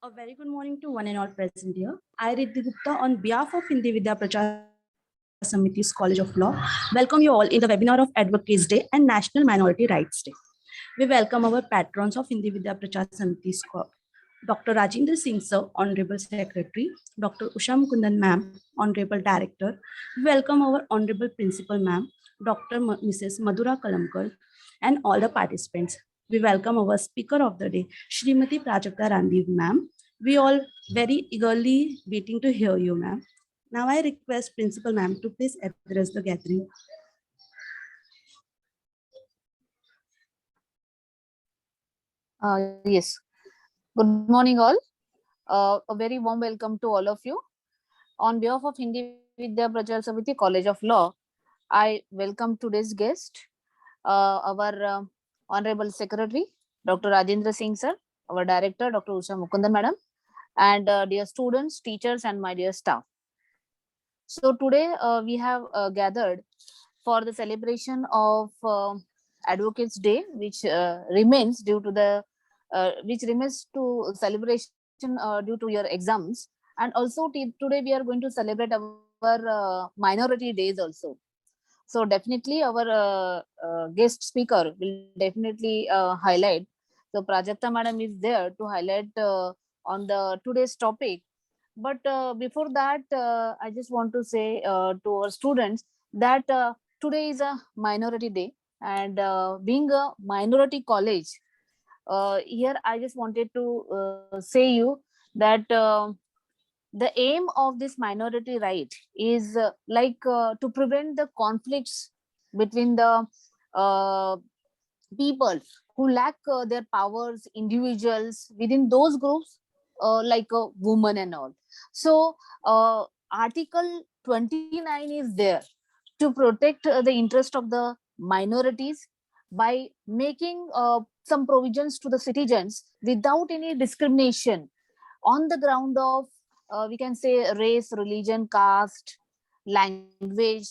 A very good morning to one and all present here. I, Riddhi Gupta, on behalf of Hindi Vidya Prachar Samiti's College of Law, welcome you all in the webinar of Advocates Day and National Minority Rights Day. We welcome our patrons of Hindi Vidya Prachar Samiti's Dr. Rajendra Singh Sir, Honorable Secretary, Dr. Usha Mukundan Ma'am, Honorable Director. We welcome our Honorable Principal Ma'am, Dr. Mrs. Madhura Kalamkar, and all the participants. We welcome our speaker of the day, Shrimati Prajakta Randiv Ma'am. We all very eagerly waiting to hear you, ma'am. Now I request Principal Ma'am to please address the gathering. Yes. Good morning, all. A very warm welcome to all of you. On behalf of Hindi Vidya Prachar Samiti College of Law, I welcome today's guest, our Honorable Secretary, Dr. Rajendra Singh Sir, our Director, Dr. Usha Mukundan Madam, and dear students, teachers, and my dear staff. So today we have gathered for the celebration of Advocates Day, which remains due to the which remains to celebration due to your exams, and also today we are going to celebrate our minority days also. So definitely our guest speaker will definitely highlight. So Prajakta Madam is there to highlight on the today's topic. But before that, I just want to say to our students that today is a minority day, and being a minority college, here I just wanted to say you that the aim of this minority right is to prevent the conflicts between the uh, people who lack their powers, individuals within those groups, like a woman and all. So article 29 is there to protect the interest of the minorities by making some provisions to the citizens without any discrimination on the ground of we can say race, religion, caste, language.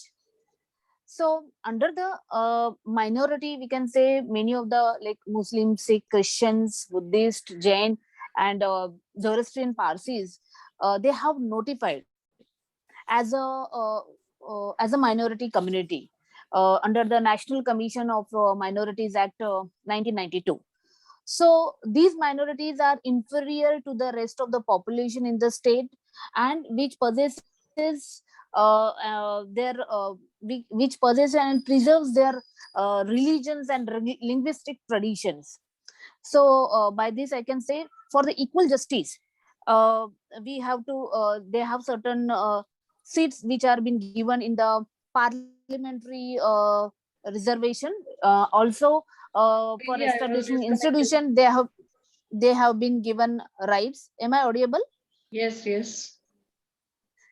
So under the minority, we can say many of the like Muslim, Sikh, Christians, Buddhist, Jain, and Zoroastrian Parsis, they have notified as a minority community under the National Commission of Minorities Act 1992. So these minorities are inferior to the rest of the population in the state, and which possesses which possesses and preserves their religions and linguistic traditions. So by this I can say for the equal justice, uh, we have to they have certain seats which are been given in the parliamentary reservation. Also for Maybe I was establishing disconnected. institution, they have been given rights. Am I audible? Yes, yes.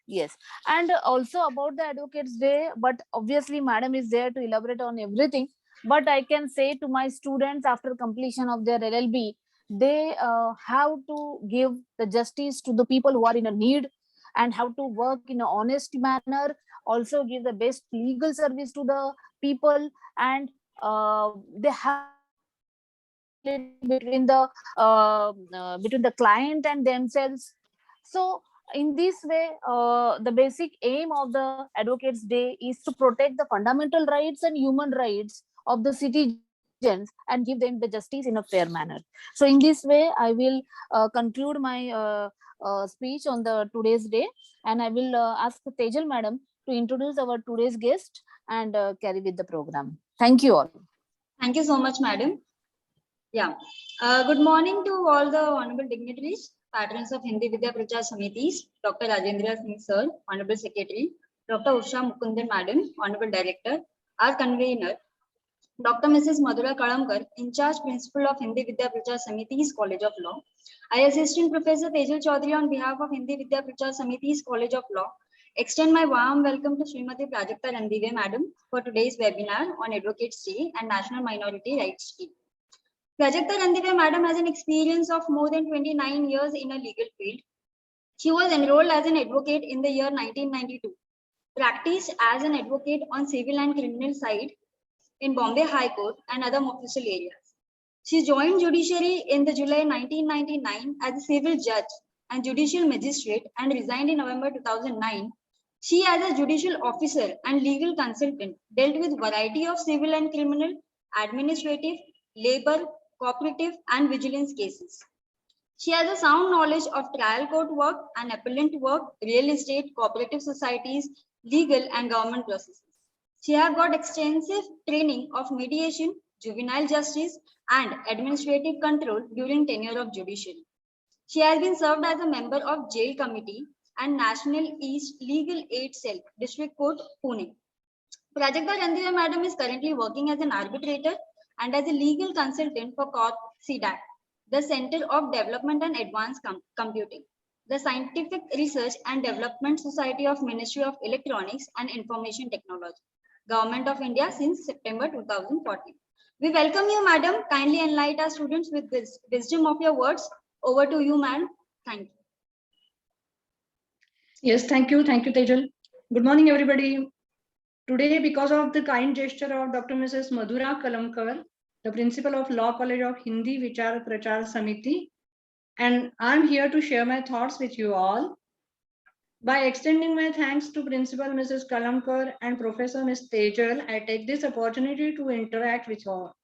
Yes. And also about the Advocates Day, but obviously Madam is there to elaborate on everything. But I can say to my students after completion of their LLB, they have to give the justice to the people who are in a need and have to work in an honest manner, also give the best legal service to the people, and they have to maintain impartiality between the client and themselves. So in this way, the basic aim of the Advocates Day is to protect the fundamental rights and human rights of the citizens and give them the justice in a fair manner. So in this way, I will conclude my speech on the today's day, and I will ask Tejal Madam to introduce our today's guest and carry with the program. Thank you all. Thank you so much, madam. Yeah. Good morning to all the honorable dignitaries, patrons of Hindi Vidya Prachar Samitis, Dr. Rajendra Singh Sir, Honorable Secretary, Dr. Usha Mukundan Madam, Honorable Director, our convener, Dr. Mrs. Madhura Kalamkar, in charge principal of Hindi Vidya Prachar Samitis College of Law. I, Assistant Professor Tejal Chaudhary, on behalf of Hindi Vidya Prachar Samitis College of Law, extend my warm welcome to Srimati Prajakta Randive Madam for today's webinar on Advocates Day and National Minority Rights Day. Prajakta Randive Madam has an experience of more than 29 years in a legal field. She was enrolled as an advocate in the year 1992, practiced as an advocate on civil and criminal side in Bombay High Court and other official areas. She joined judiciary in the July 1999 as a civil judge and judicial magistrate and resigned in November 2009. She, as a judicial officer and legal consultant, dealt with variety of civil and criminal, administrative, labor, cooperative, and vigilance cases. She has a sound knowledge of trial court work and appellant work, real estate, cooperative societies, legal and government processes. She has got extensive training of mediation, juvenile justice, and administrative control during tenure of judiciary. She has been served as a member of Jail Committee and National East Legal Aid Cell, District Court, Pune. Prajakta Chandriya Madam is currently working as an arbitrator and as a legal consultant for CORP CDAC, the Center of Development and Advanced Computing, the Scientific Research and Development Society of Ministry of Electronics and Information Technology, Government of India since September 2014. We welcome you, Madam. Kindly enlighten our students with this wisdom of your words. Over to you, Madam. Thank you. Yes, thank you. Thank you, Tejal. Good morning, everybody. Today, because of the kind gesture of Dr. Mrs. Madhura Kalamkar, the principal of Law College of Hindi Vichar Prachar Samiti, and I'm here to share my thoughts with you all. By extending my thanks to Principal Mrs. Kalamkar and Professor Ms. Tejal, I take this opportunity to interact with you all.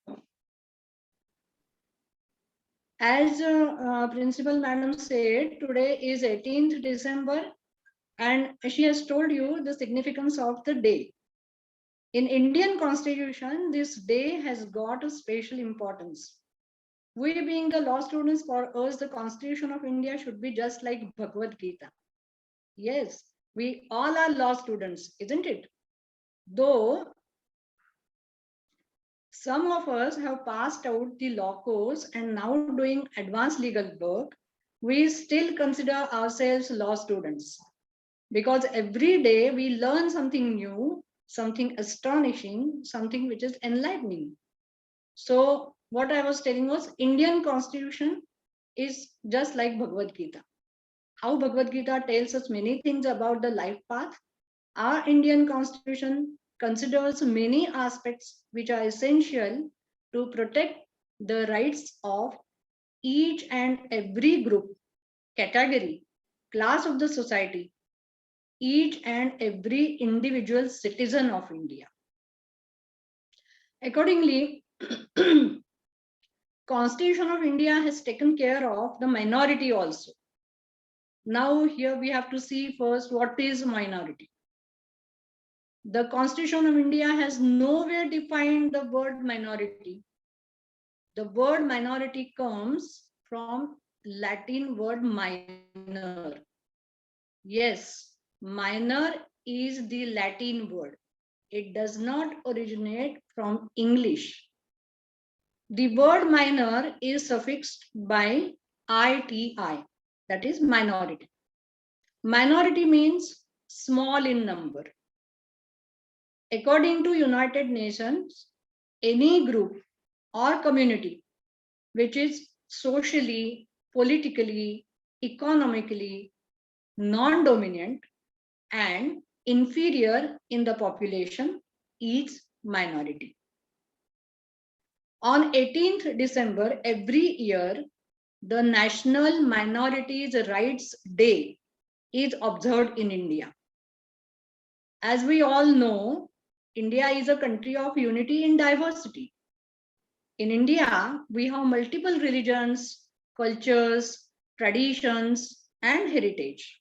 As Principal Madam said, today is 18th December, and she has told you the significance of the day. In Indian Constitution, this day has got a special importance. We being the law students, for us, the Constitution of India should be just like Bhagavad Gita. Yes, we all are law students, isn't it? Though some of us have passed out the law course and now doing advanced legal work, we still consider ourselves law students, because every day we learn something new, something astonishing, something which is enlightening. So what I was telling was, Indian Constitution is just like Bhagavad Gita. How Bhagavad Gita tells us many things about the life path, our Indian Constitution considers many aspects which are essential to protect the rights of each and every group, category, class of the society, each and every individual citizen of India. Accordingly, Constitution of India has taken care of the minority also. Now here we have to see first what is minority. The Constitution of India has nowhere defined the word minority. The word minority comes from Latin word minor. Yes, minor is the Latin word. It does not originate from English. The word minor is suffixed by iti, that is minority. Minority means small in number. According to United Nations, any group or community which is socially, politically, economically non-dominant and inferior in the population is minority. On 18th December every year, the National Minorities Rights Day is observed in India. As we all know, India is a country of unity in diversity. In India, we have multiple religions, cultures, traditions, and heritage.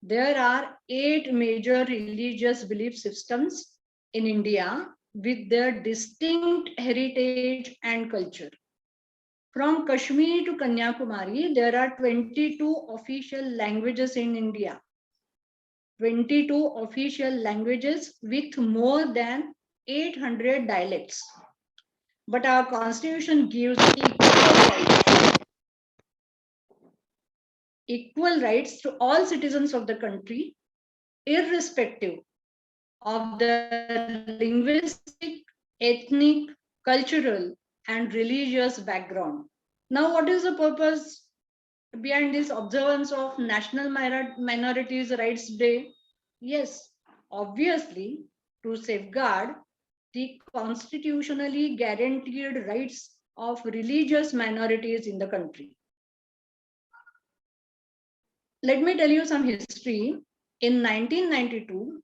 There are 8 major religious belief systems in India with their distinct heritage and culture. From Kashmir to Kanyakumari, there are 22 official languages in India. 22 official languages with more than 800 dialects. But our Constitution gives equal rights to all citizens of the country, irrespective of their linguistic, ethnic, cultural, and religious background. Now, what is the purpose behind this observance of National Minorities Rights Day? Yes, obviously, to safeguard the constitutionally guaranteed rights of religious minorities in the country. Let me tell you some history. In 1992,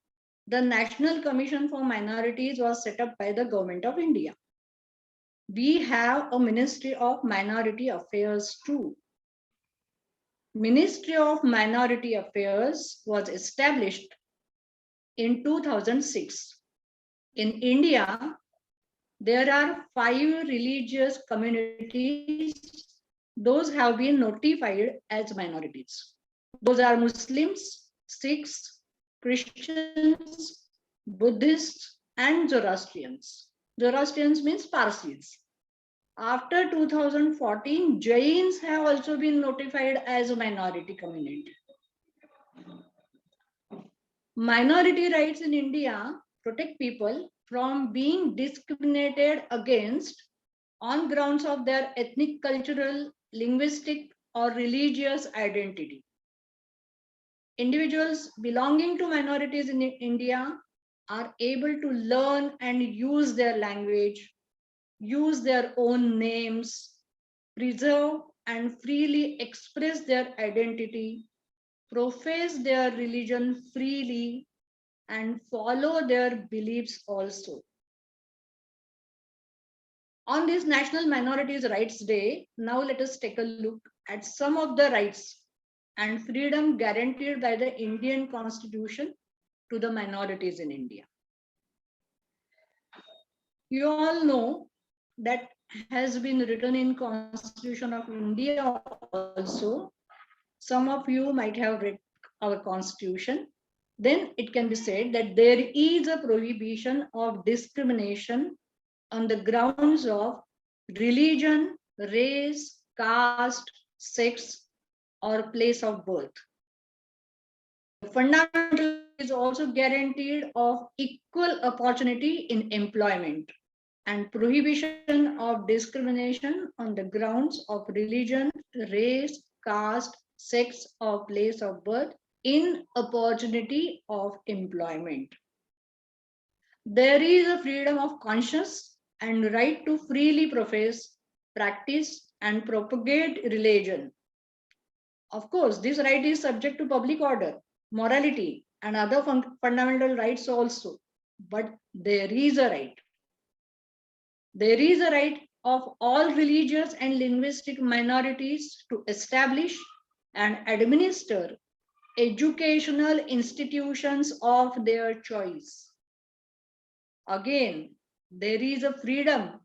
the National Commission for Minorities was set up by the Government of India. We have a Ministry of Minority Affairs too. Ministry of Minority Affairs was established in 2006. In India, there are 5 religious communities. Those have been notified as minorities. Those are Muslims, Sikhs, Christians, Buddhists, and Zoroastrians. Zoroastrians means Parsis. After 2014, Jains have also been notified as a minority community. Minority rights in India protect people from being discriminated against on grounds of their ethnic, cultural, linguistic, or religious identity. Individuals belonging to minorities in India are able to learn and use their language, use their own names, preserve and freely express their identity, profess their religion freely, and follow their beliefs also. On this National Minorities Rights Day, now let us take a look at some of the rights and freedom guaranteed by the Indian Constitution to the minorities in India. You all know that has been written in Constitution of India also. Some of you might have read our Constitution. Then it can be said that there is a prohibition of discrimination on the grounds of religion, race, caste, sex, or place of birth. The fundamental is also guaranteed of equal opportunity in employment and prohibition of discrimination on the grounds of religion, race, caste, sex, or place of birth in opportunity of employment. There is a freedom of conscience and right to freely profess, practice, and propagate religion. Of course, this right is subject to public order, morality, and other fundamental rights also. But there is a right. There is a right of all religious and linguistic minorities to establish and administer educational institutions of their choice. Again, there is a freedom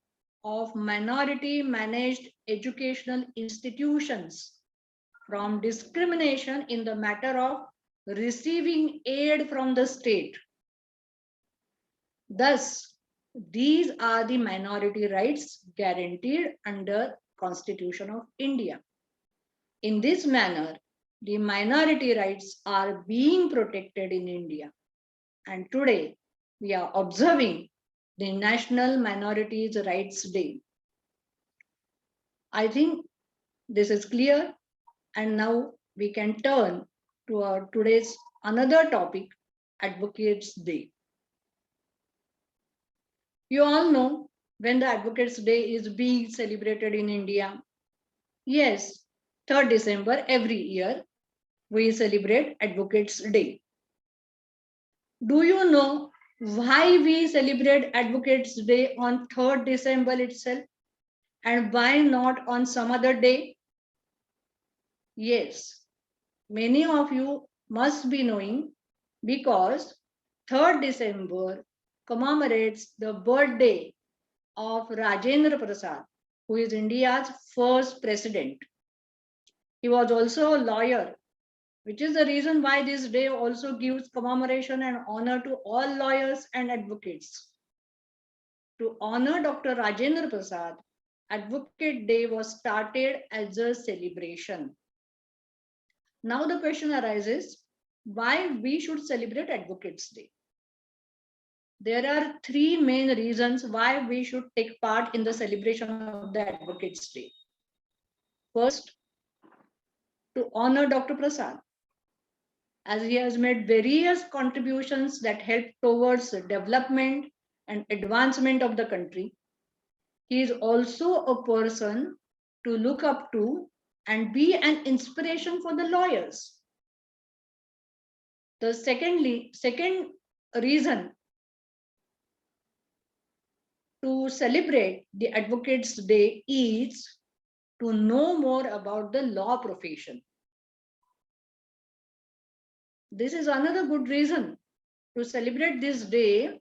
of minority managed educational institutions from discrimination in the matter of receiving aid from the state. Thus, these are the minority rights guaranteed under Constitution of India. In this manner, the minority rights are being protected in India. And today, we are observing the National Minorities Rights Day. I think this is clear, and now we can turn to our today's another topic, Advocates Day. You all know when the Advocates Day is being celebrated in India. Yes, 3rd December every year, we celebrate Advocates Day. Do you know why we celebrate Advocates Day on 3rd December itself? And why not on some other day? Yes, many of you must be knowing because 3rd December commemorates the birthday of Rajendra Prasad, who is India's first president. He was also a lawyer, which is the reason why this day also gives commemoration and honor to all lawyers and advocates. To honor Dr. Rajendra Prasad, Advocate Day was started as a celebration. Now the question arises, why we should celebrate Advocates Day? There are 3 main reasons why we should take part in the celebration of the Advocates Day. First, to honor Dr. Prasad, as he has made various contributions that help towards development and advancement of the country. He is also a person to look up to and be an inspiration for the lawyers. The second reason to celebrate the Advocates' Day is to know more about the law profession. This is another good reason to celebrate this day,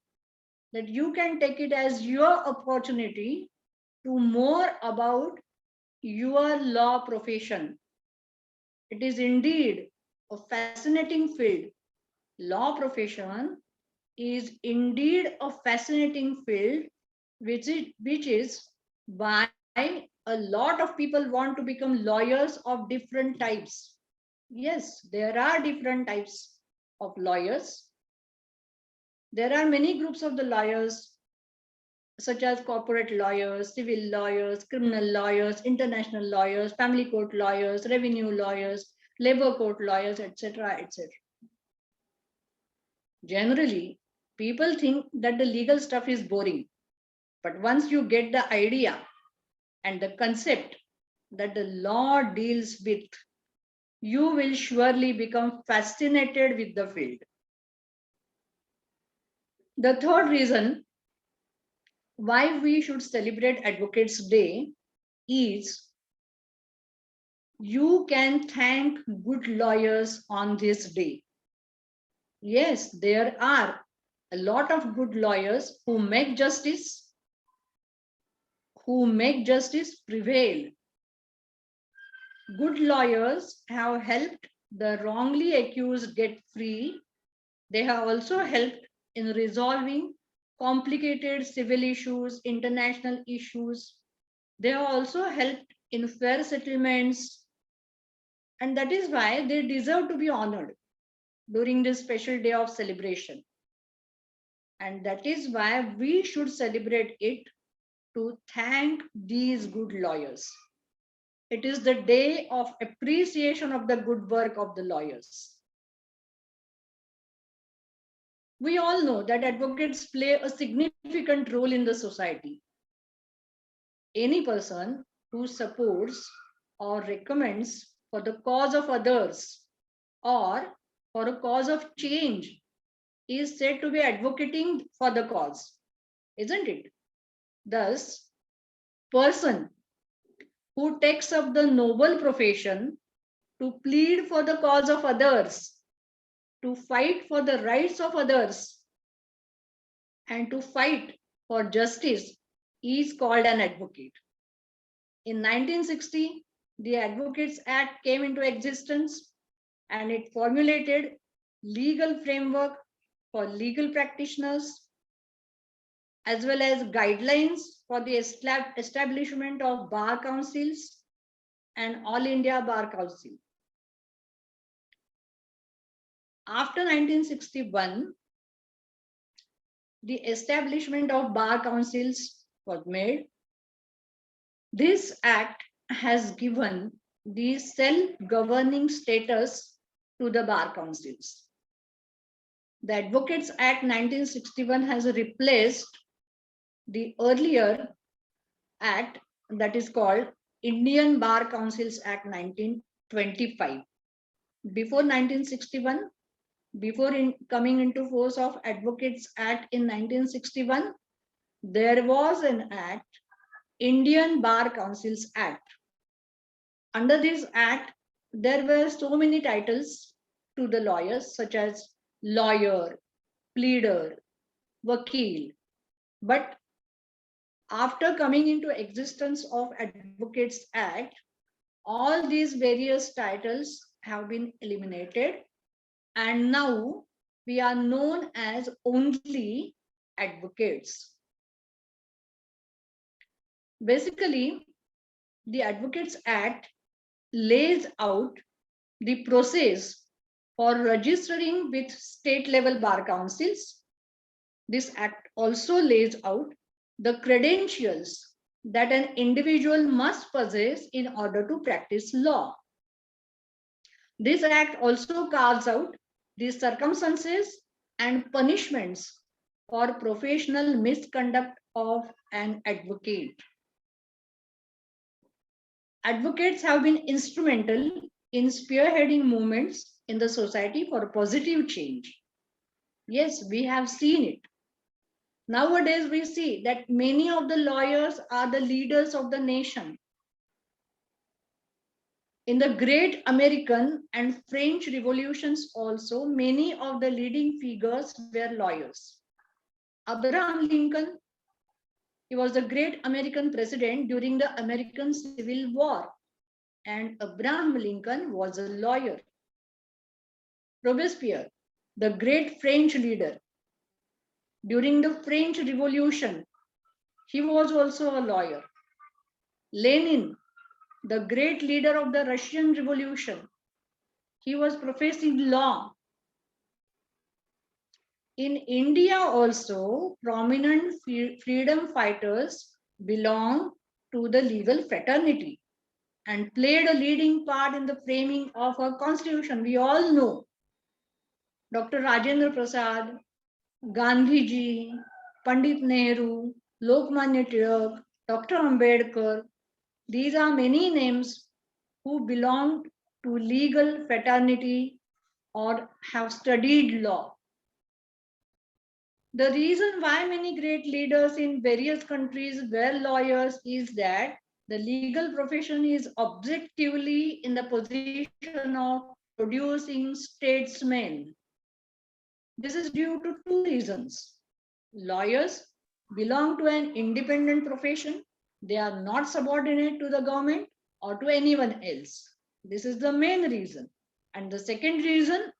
that you can take it as your opportunity to more about your law profession. It is indeed a fascinating field. Law profession is indeed a fascinating field, which is why a lot of people want to become lawyers of different types. Yes, there are different types of lawyers. There are many groups of the lawyers, such as corporate lawyers, civil lawyers, criminal lawyers, international lawyers, family court lawyers, revenue lawyers, labor court lawyers, etc., etc. Generally, people think that the legal stuff is boring, but once you get the idea and the concept that the law deals with, you will surely become fascinated with the field. The third reason why we should celebrate Advocates' Day is you can thank good lawyers on this day. Yes, there are a lot of good lawyers who make justice prevail. Good lawyers have helped the wrongly accused get free. They have also helped in resolving complicated civil issues, international issues. They have also helped in fair settlements. And that is why they deserve to be honored during this special day of celebration. And that is why we should celebrate it, to thank these good lawyers. It is the day of appreciation of the good work of the lawyers. We all know that advocates play a significant role in the society. Any person who supports or recommends for the cause of others or for a cause of change is said to be advocating for the cause, isn't it? Thus, person who takes up the noble profession to plead for the cause of others, to fight for the rights of others, and to fight for justice is called an advocate. In 1960, the Advocates Act came into existence and it formulated legal framework for legal practitioners as well as guidelines for the establishment of bar councils and All India Bar Council. After 1961, the establishment of bar councils was made. This act has given the self-governing status to the bar councils. The Advocates Act 1961 has replaced the earlier act that is called Indian Bar Councils Act 1925. Before 1961, before coming into force of Advocates Act in 1961, there was an act, Indian Bar Councils Act. Under this act, there were so many titles to the lawyers, such as lawyer, pleader, vakil. But after coming into existence of Advocates Act, all these various titles have been eliminated, and now we are known as only advocates. Basically, the Advocates Act lays out the process for registering with state level bar councils. This act also lays out the credentials that an individual must possess in order to practice law. This act also carves out the circumstances and punishments for professional misconduct of an advocate. Advocates have been instrumental in spearheading movements in the society for positive change. Yes, we have seen it. Nowadays, we see that many of the lawyers are the leaders of the nation. In the great American and French revolutions also, many of the leading figures were lawyers. Abraham Lincoln, he was the great American president during the American Civil War, and Abraham Lincoln was a lawyer. Robespierre, the great French leader, during the French Revolution, he was also a lawyer. Lenin, the great leader of the Russian Revolution, he was professing law. In India also, prominent freedom fighters belong to the legal fraternity and played a leading part in the framing of our constitution. We all know Dr. Rajendra Prasad, Gandhi ji, Pandit Nehru, Lokmanya Tilak, Dr. Ambedkar. These are many names who belong to legal fraternity or have studied law. The reason why many great leaders in various countries were lawyers is that the legal profession is objectively in the position of producing statesmen. This is due to two reasons. Lawyers belong to an independent profession. They are not subordinate to the government or to anyone else. This is the main reason. And the second reason,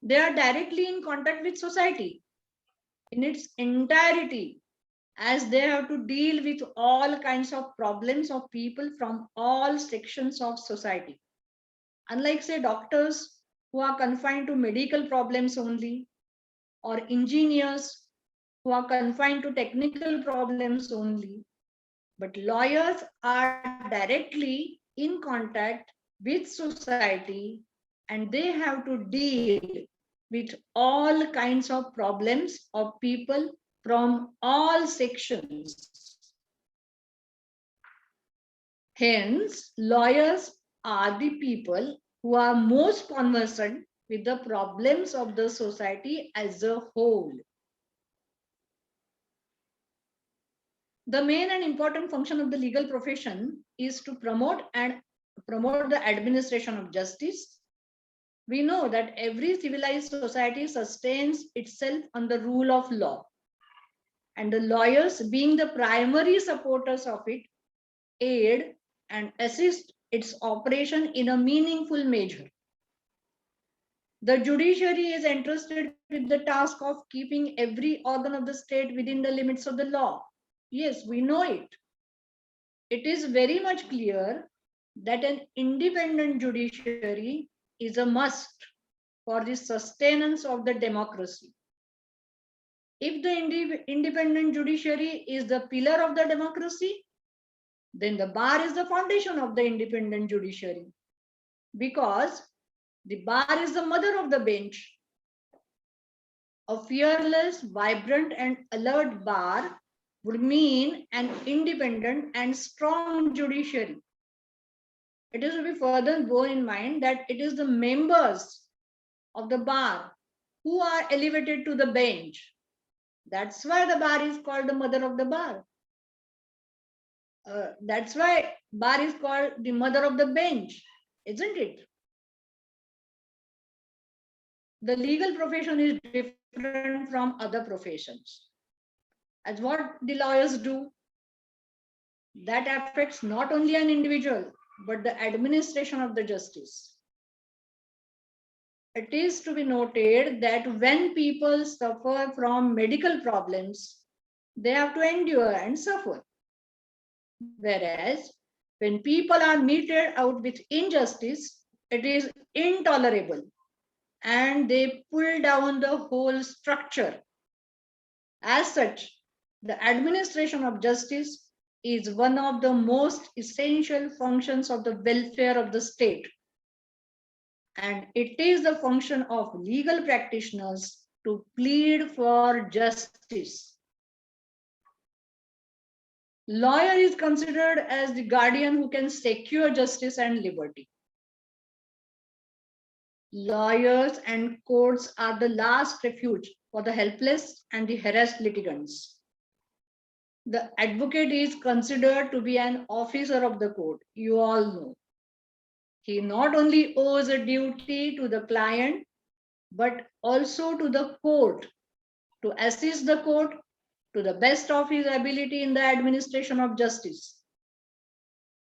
they are directly in contact with society in its entirety, as they have to deal with all kinds of problems of people from all sections of society. Unlike, say, doctors who are confined to medical problems only, or engineers who are confined to technical problems only, but lawyers are directly in contact with society and they have to deal with all kinds of problems of people from all sections. Hence, lawyers are the people who are most conversant with the problems of the society as a whole. The main and important function of the legal profession is to promote the administration of justice. We know that every civilized society sustains itself on the rule of law, and the lawyers, being the primary supporters of it, aid and assist its operation in a meaningful measure. The judiciary is entrusted with the task of keeping every organ of the state within the limits of the law. Yes, we know it. It is very much clear that an independent judiciary is a must for the sustenance of the democracy. If the independent judiciary is the pillar of the democracy, then the bar is the foundation of the independent judiciary, because the bar is the mother of the bench. A fearless, vibrant, and alert bar would mean an independent and strong judiciary. It is to be further borne in mind that it is the members of the bar who are elevated to the bench. That's why the bar is called the mother of the bar. That's why bar is called the mother of the bench, isn't it? The legal profession is different from other professions. As what the lawyers do, that affects not only an individual, but the administration of the justice. It is to be noted that when people suffer from medical problems, they have to endure and suffer. Whereas when people are meted out with injustice, it is intolerable and they pull down the whole structure. As such, the administration of justice is one of the most essential functions of the welfare of the state. And it is the function of legal practitioners to plead for justice. Lawyer is considered as the guardian who can secure justice and liberty. Lawyers and courts are the last refuge for the helpless and the harassed litigants. The advocate is considered to be an officer of the court. You all know. He not only owes a duty to the client, but also to the court to assist the court to the best of his ability in the administration of justice.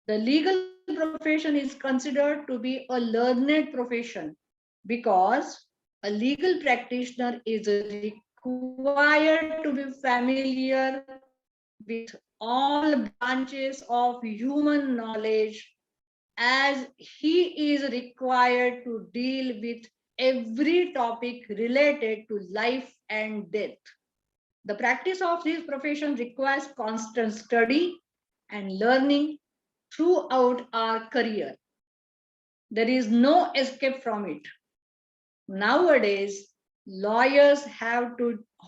The legal profession is considered to be a learned profession because a legal practitioner is required to be familiar with all branches of human knowledge, as he is required to deal with every topic related to life and death. The practice of this profession requires constant study and learning throughout our career. There is no escape from it. Nowadays, lawyers have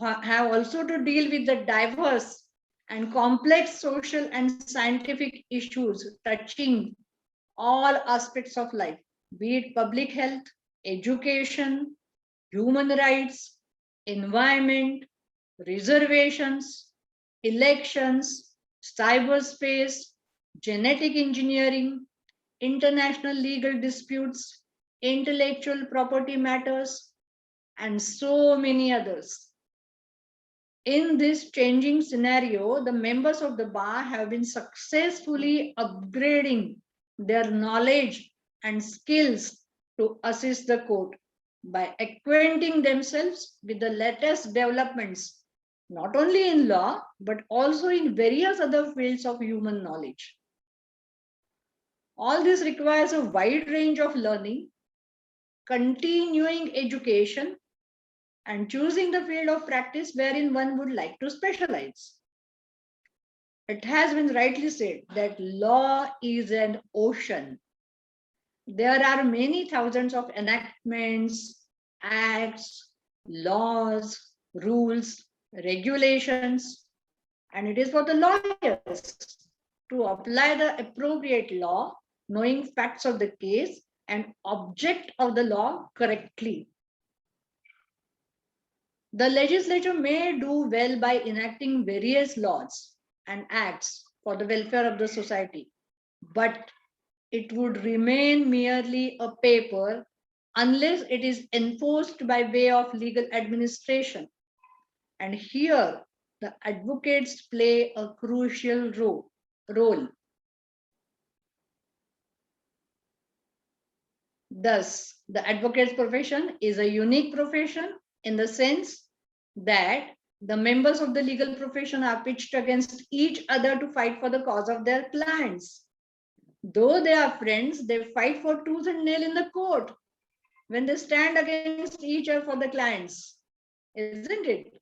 also to deal with the diverse and complex social and scientific issues touching all aspects of life, be it public health, education, human rights, environment, reservations, elections, cyberspace, genetic engineering, international legal disputes, intellectual property matters, and so many others. In this changing scenario, the members of the bar have been successfully upgrading their knowledge and skills to assist the court by acquainting themselves with the latest developments, not only in law, but also in various other fields of human knowledge. All this requires a wide range of learning, continuing education, and choosing the field of practice wherein one would like to specialize. It has been rightly said that law is an ocean. There are many thousands of enactments, acts, laws, rules, regulations, and it is for the lawyers to apply the appropriate law, knowing facts of the case and object of the law correctly. The legislature may do well by enacting various laws and acts for the welfare of the society, but it would remain merely a paper unless it is enforced by way of legal administration. And here, the advocates play a crucial role. Thus, the advocate's profession is a unique profession in the sense that the members of the legal profession are pitched against each other to fight for the cause of their clients. Though they are friends, they fight for tooth and nail in the court when they stand against each other for the clients, isn't it?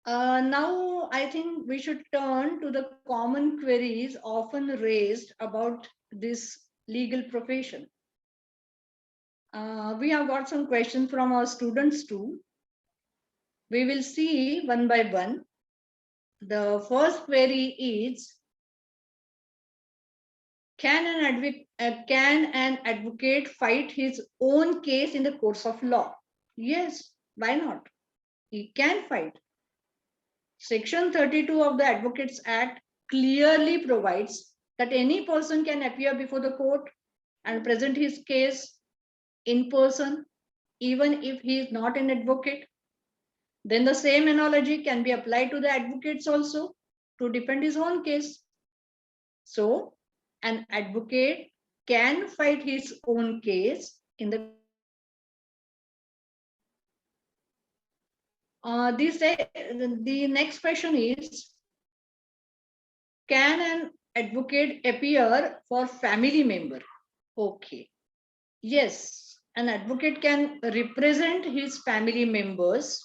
Now, I think we should turn to the common queries often raised about this legal profession. We have got some questions from our students too. We will see one by one. The first query is, can an advocate fight his own case in the courts of law? Yes, why not? He can fight. Section 32 of the Advocates Act clearly provides that any person can appear before the court and present his case in person, even if he is not an advocate. Then the same analogy can be applied to the advocates also to defend his own case. So, an advocate can fight his own case in the the next question is, can an advocate appear for family member? Okay. Yes, an advocate can represent his family members.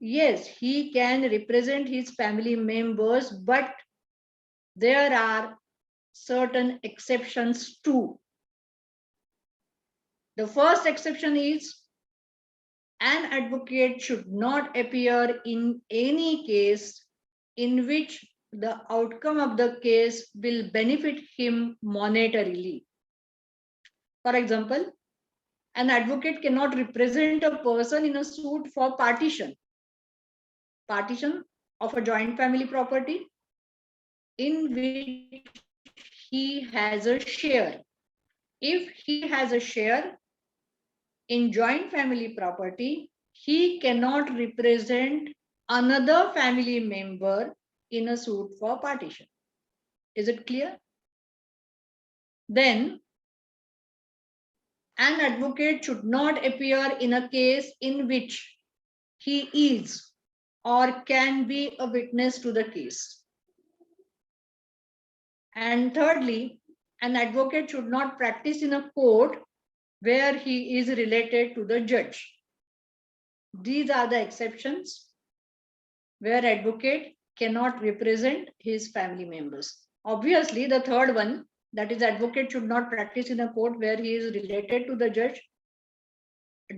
Yes, he can represent his family members, but there are certain exceptions too. The first exception is, an advocate should not appear in any case in which the outcome of the case will benefit him monetarily. For example, an advocate cannot represent a person in a suit for partition of a joint family property in which he has a share. If he has a share in joint family property, he cannot represent another family member in a suit for partition. Is it clear? Then, an advocate should not appear in a case in which he is or can be a witness to the case. And thirdly, an advocate should not practice in a court where he is related to the judge. These are the exceptions where advocate cannot represent his family members. Obviously, the third one, that is, advocate should not practice in a court where he is related to the judge,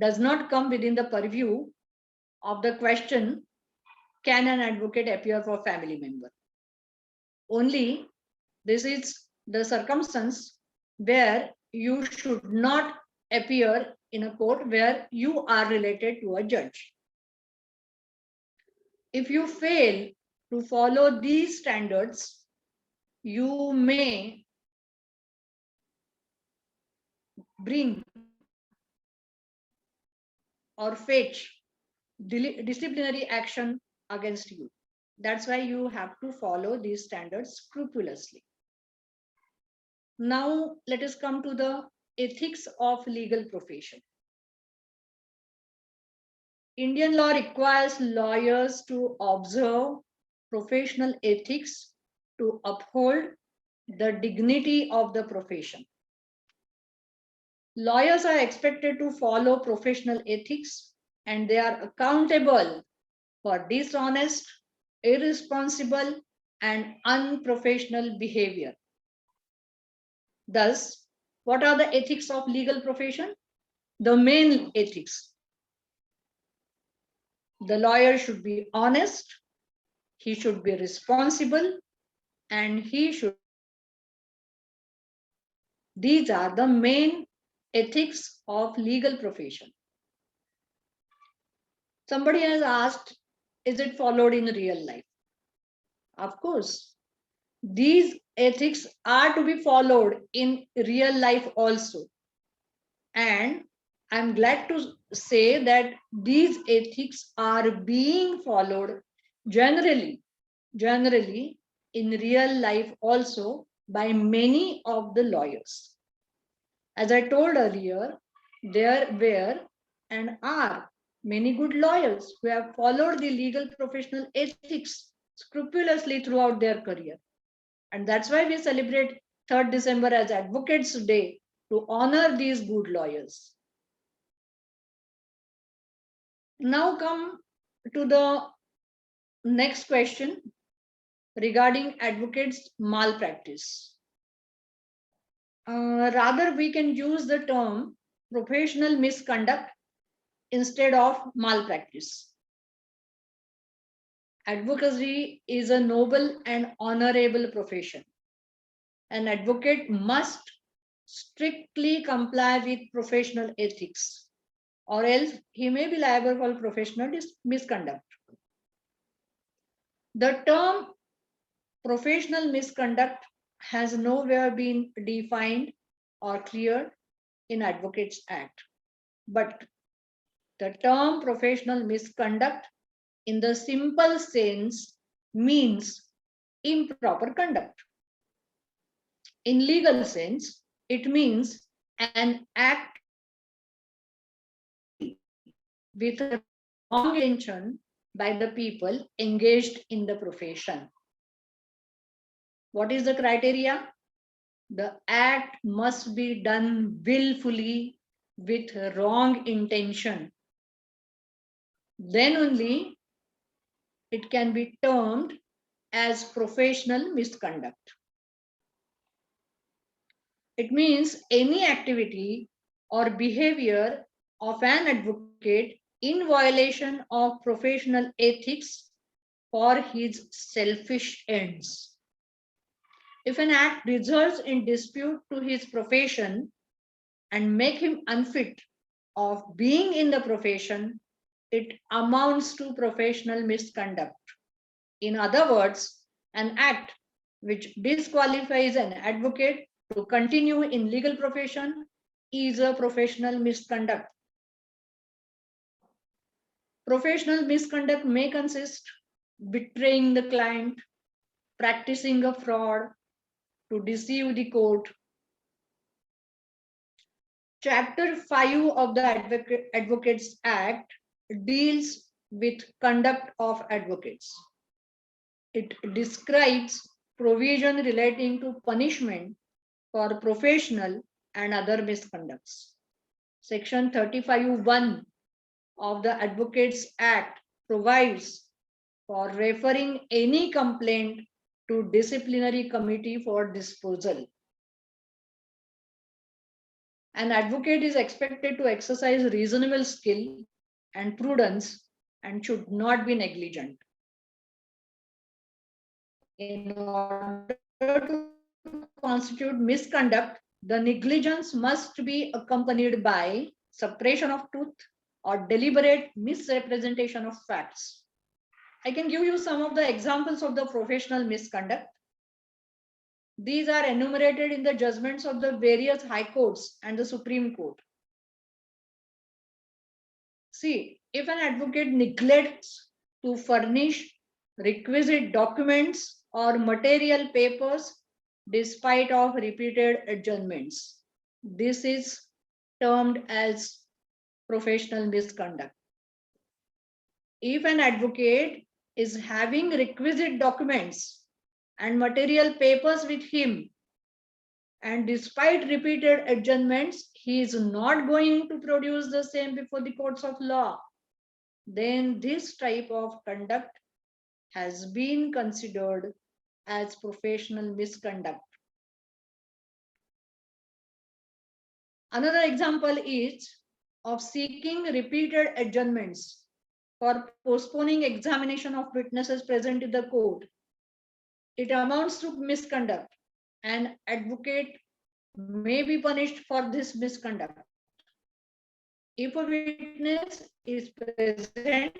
does not come within the purview of the question, can an advocate appear for family member? Only this is the circumstance where you should not appear in a court where you are related to a judge. If you fail to follow these standards, you may bring or fetch disciplinary action against you. That's why you have to follow these standards scrupulously. Now, let us come to the ethics of legal profession. Indian law requires lawyers to observe professional ethics to uphold the dignity of the profession. Lawyers are expected to follow professional ethics and they are accountable for dishonest, irresponsible, and unprofessional behavior. Thus, what are the ethics of legal profession? The main ethics. The lawyer should be honest, he should be responsible, and he should. These are the main ethics of legal profession. Somebody has asked, is it followed in real life? Of course, these ethics are to be followed in real life also. And I'm glad to say that these ethics are being followed generally in real life also by many of the lawyers. As I told earlier, there were and are many good lawyers who have followed the legal professional ethics scrupulously throughout their career. And that's why we celebrate 3rd December as Advocates Day, to honor these good lawyers. Now come to the next question regarding advocates' malpractice. Rather, we can use the term professional misconduct instead of malpractice. Advocacy is a noble and honorable profession. An advocate must strictly comply with professional ethics, or else he may be liable for professional misconduct. The term professional misconduct has nowhere been defined or cleared in Advocates Act. But the term professional misconduct in the simple sense means improper conduct. In legal sense, it means an act with a wrong intention by the people engaged in the profession. What is the criteria? The act must be done willfully with wrong intention. Then only it can be termed as professional misconduct. It means any activity or behavior of an advocate in violation of professional ethics for his selfish ends. If an act results in dispute to his profession and make him unfit of being in the profession, it amounts to professional misconduct. In other words, an act which disqualifies an advocate to continue in legal profession is a professional misconduct. Professional misconduct may consist betraying the client, practicing a fraud to deceive the court. Chapter 5 of the Advocates Act deals with conduct of advocates. It describes provision relating to punishment for professional and other misconducts. Section 35(1) of the Advocates Act provides for referring any complaint to disciplinary committee for disposal. An advocate is expected to exercise reasonable skill and prudence and should not be negligent. In order to constitute misconduct, the negligence must be accompanied by suppression of truth or deliberate misrepresentation of facts. I can give you some of the examples of the professional misconduct. These are enumerated in the judgments of the various high courts and the Supreme Court. See, if an advocate neglects to furnish requisite documents or material papers despite of repeated adjournments, this is termed as professional misconduct. If an advocate is having requisite documents and material papers with him, and despite repeated adjournments, he is not going to produce the same before the courts of law, then this type of conduct has been considered as professional misconduct. Another example is of seeking repeated adjournments for postponing examination of witnesses present in the court. It amounts to misconduct. An advocate may be punished for this misconduct. If a witness is present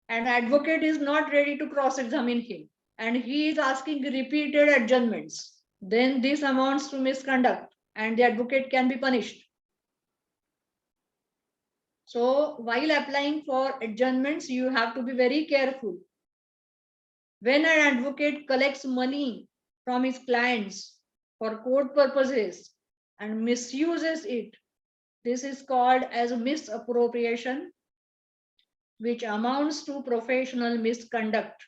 and advocate is not ready to cross-examine him and he is asking repeated adjournments, then this amounts to misconduct and the advocate can be punished. So while applying for adjournments, you have to be very careful. When an advocate collects money from his clients for court purposes and misuses it, this is called as misappropriation, which amounts to professional misconduct.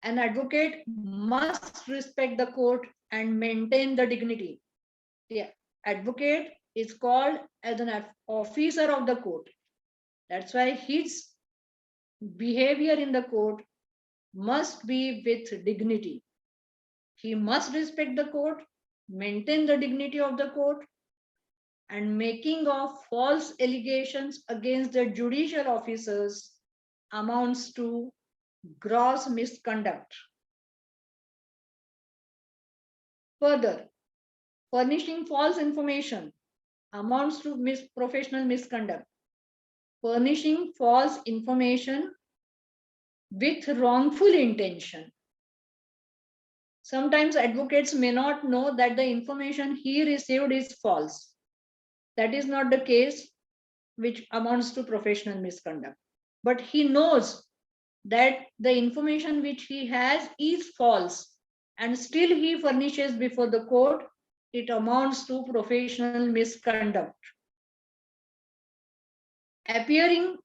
An advocate must respect the court and maintain the dignity. The advocate is called as an officer of the court. That's why his behavior in the court must be with dignity. He must respect the court, maintain the dignity of the court, and making of false allegations against the judicial officers amounts to gross misconduct. Further, furnishing false information amounts to professional misconduct. Furnishing false information with wrongful intention. Sometimes advocates may not know that the information he received is false. That is not the case, which amounts to professional misconduct. But he knows that the information which he has is false and still he furnishes before the court, it amounts to professional misconduct. Appearing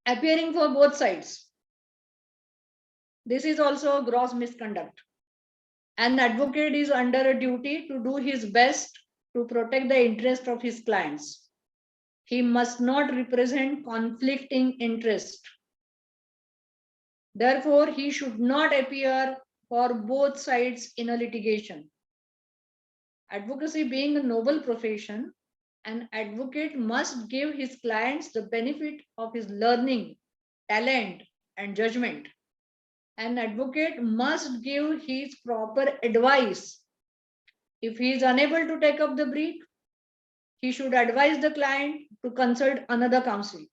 appearing for both sides. This is also a gross misconduct. An advocate is under a duty to do his best to protect the interest of his clients. He must not represent conflicting interest. Therefore, he should not appear for both sides in a litigation. Advocacy being a noble profession, an advocate must give his clients the benefit of his learning, talent, and judgment. An advocate must give his proper advice. If he is unable to take up the brief, he should advise the client to consult another counsel,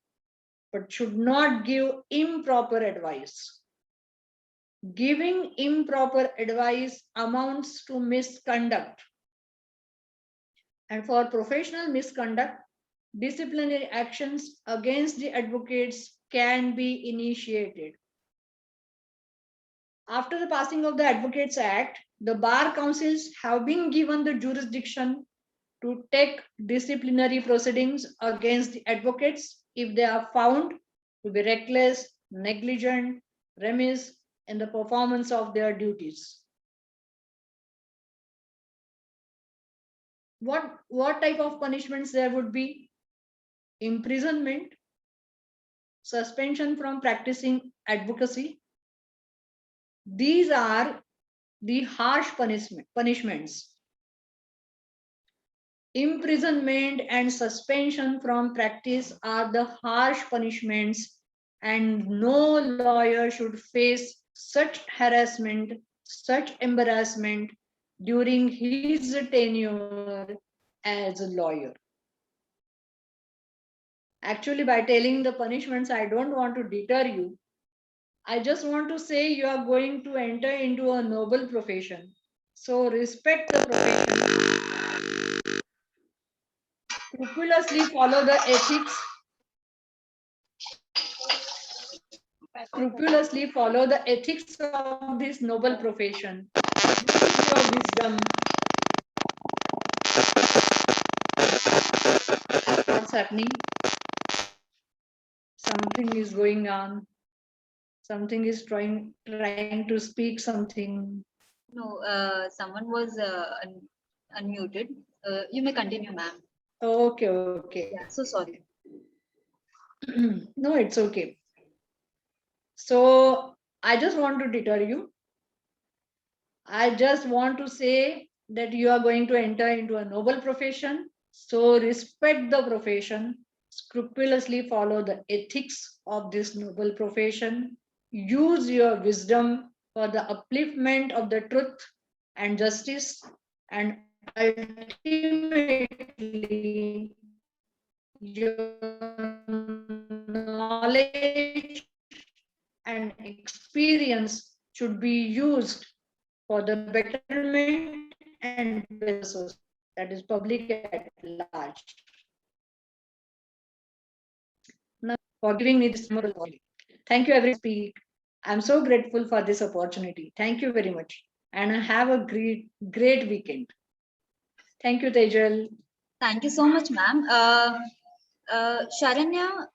but should not give improper advice. Giving improper advice amounts to misconduct. And for professional misconduct, disciplinary actions against the advocates can be initiated. After the passing of the Advocates Act, the bar councils have been given the jurisdiction to take disciplinary proceedings against the advocates if they are found to be reckless, negligent, remiss in the performance of their duties. What type of punishments there would be? Imprisonment, suspension from practicing advocacy. These are the harsh punishments. Imprisonment and suspension from practice are the harsh punishments, and no lawyer should face such harassment, such embarrassment during his tenure as a lawyer. Actually, by telling the punishments, I don't want to deter you. I just want to say you are going to enter into a noble profession. So respect the profession. Scrupulously follow the ethics. Scrupulously follow the ethics of this noble profession. Use your wisdom. What's happening? Something is going on. Something is trying to speak something. No, someone was unmuted. You may continue, ma'am. Okay. Yeah, so sorry. No, it's okay. So I just want to deter you. I just want to say that you are going to enter into a noble profession. So respect the profession, scrupulously follow the ethics of this noble profession, use your wisdom for the upliftment of the truth and justice, and ultimately your knowledge and experience should be used for the betterment and business, that is public at large. Now, for giving me this opportunity. Thank you, everyone. Speak. I'm so grateful for this opportunity. Thank you very much. And have a great weekend. Thank you, Tejal. Thank you so much, ma'am. Sharanya,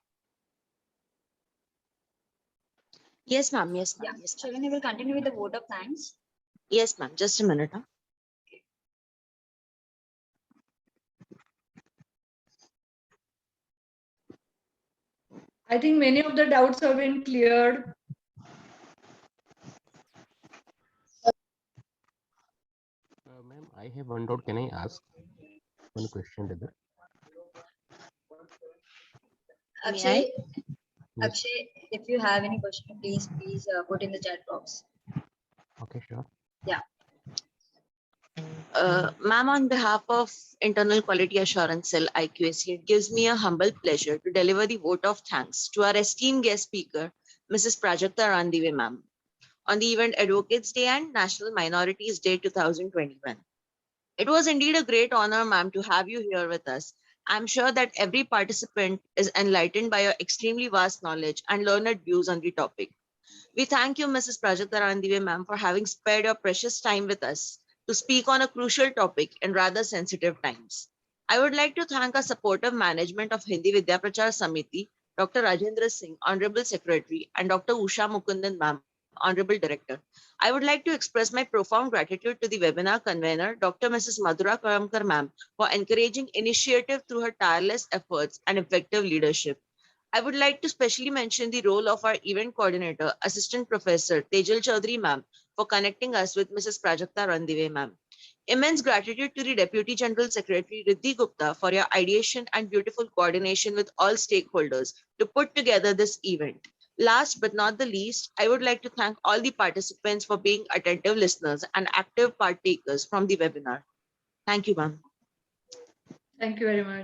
Yes, ma'am. Yes, yeah, ma'am. Yes, ma'am. Sharanya will continue with the vote of thanks. Yes, ma'am. Just a minute. Huh? I think many of the doubts have been cleared. Ma'am, I have one doubt. Can I ask one question to that? Akshay, Yes. Akshay, if you have any question, please put in the chat box. Okay, sure. Yeah. Ma'am, on behalf of Internal Quality Assurance Cell IQAC, it gives me a humble pleasure to deliver the vote of thanks to our esteemed guest speaker, Mrs. Prajakta Randive, ma'am, on the event Advocates Day and National Minorities Day 2021. It was indeed a great honor, ma'am, to have you here with us. I'm sure that every participant is enlightened by your extremely vast knowledge and learned views on the topic. We thank you, Mrs. Prajakta Randive, ma'am, for having spared your precious time with us to speak on a crucial topic in rather sensitive times. I would like to thank our supportive management of Hindi Vidya Prachar Samiti, Dr. Rajendra Singh, Honorable Secretary, and Dr. Usha Mukundan, ma'am, Honorable Director. I would like to express my profound gratitude to the webinar convener, Dr. Mrs. Madhura Karamkar, ma'am, for encouraging initiative through her tireless efforts and effective leadership. I would like to specially mention the role of our event coordinator, Assistant Professor Tejal Chaudhary ma'am, for connecting us with Mrs. Prajakta Randive ma'am. Immense gratitude to the Deputy General Secretary Riddhi Gupta for your ideation and beautiful coordination with all stakeholders to put together this event. Last but not the least, I would like to thank all the participants for being attentive listeners and active partakers from the webinar. Thank you, ma'am. Thank you very much.